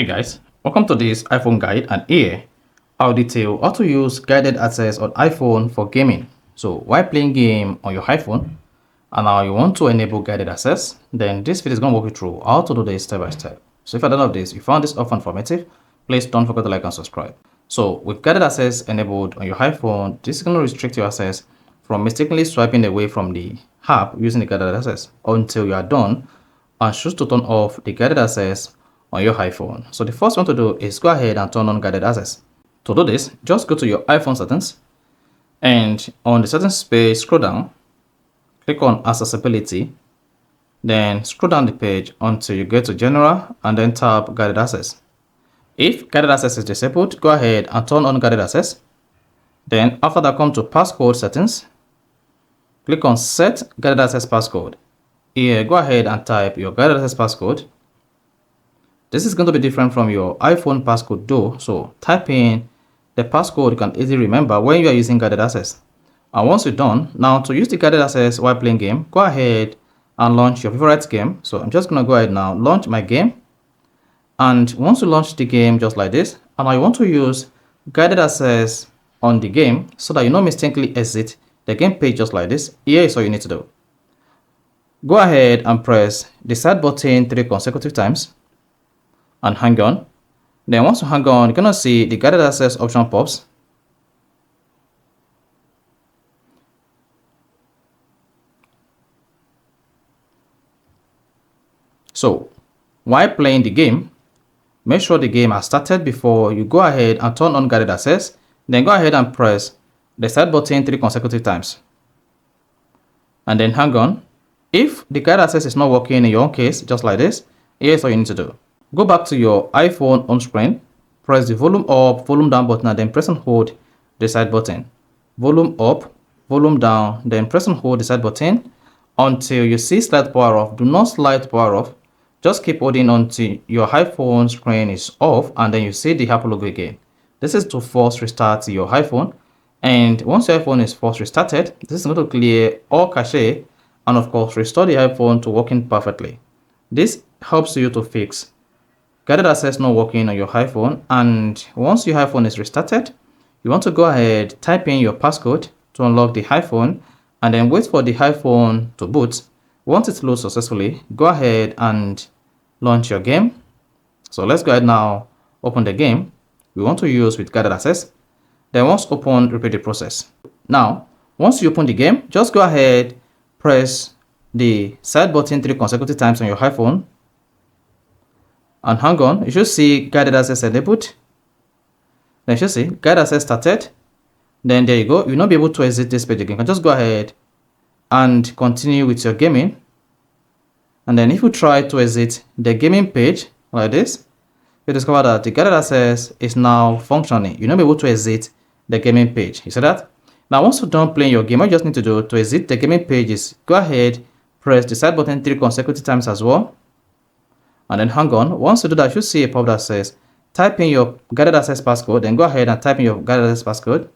Hey guys, welcome to this iPhone guide, and here I'll detail how to use guided access on iPhone for gaming. So while playing game on your iPhone and now you want to enable guided access, then this video is going to walk you through how to do this step by step. So if you're done of this, you found this often informative, please don't forget to like and subscribe. So with guided access enabled on your iPhone, this is going to restrict your access from mistakenly swiping away from the app using the guided access until you are done and choose to turn off the guided access on your iPhone. So the first one to do is go ahead and turn on guided access. To do this, just go to your iPhone settings and on the settings page, scroll down, click on accessibility, then scroll down the page until you get to general and then tap guided access. If guided access is disabled, go ahead and turn on guided access. Then after that, come to passcode settings, click on set guided access passcode. Here, go ahead and type your guided access passcode. This is going to be different from your iPhone passcode though, so type in the passcode you can easily remember when you are using guided access. And once you're done, now to use the guided access while playing game, go ahead and launch your favorite game. So I'm just going to go ahead now, launch my game. And once you launch the game just like this, and I want to use guided access on the game so that you don't mistakenly exit the game page just like this, here is all you need to do. Go ahead and press the start button 3 consecutive times and hang on. Then once you hang on, you're gonna see the guided access option pops. So while playing the game, make sure the game has started before you go ahead and turn on guided access. Then go ahead and press the start button 3 consecutive times and then hang on. If the guided access is not working in your own case, just like this, here's all you need to do. Go back to your iPhone home screen, press the volume up, volume down button, and then press and hold the side button. Volume up, volume down, then press and hold the side button until you see slide power off. Do not slide power off. Just keep holding until your iPhone screen is off and then you see the Apple logo again. This is to force restart your iPhone. And once your iPhone is force restarted, this is going to clear all cache and of course restore the iPhone to working perfectly. This helps you to fix guided access not working on your iPhone, and once your iPhone is restarted, you want to go ahead, type in your passcode to unlock the iPhone and then wait for the iPhone to boot. Once it loads successfully, go ahead and launch your game. So let's go ahead now, open the game we want to use with guided access. Then once open, repeat the process. Now, once you open the game, just go ahead, press the side button 3 consecutive times on your iPhone and hang on. You should see guided access enabled. Then you should see guided access started. Then there you go. You'll not be able to exit this page again. You can just go ahead and continue with your gaming. And then if you try to exit the gaming page like this, you discover that the guided access is now functioning. You'll not be able to exit the gaming page. You see that? Now once you're done playing your game, all you just need to do to exit the gaming page is go ahead, press the side button 3 consecutive times as well. And then hang on. Once you do that, you should see a pop that says type in your guided access passcode. Then go ahead and type in your guided access passcode.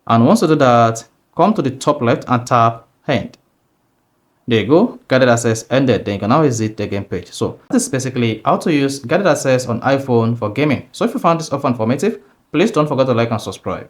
And once you do that, come to the top left and tap end. There you go, guided access ended. Then you can now exit the game page. So that is basically how to use guided access on iPhone for gaming. So if you found this offer informative, please don't forget to like and subscribe.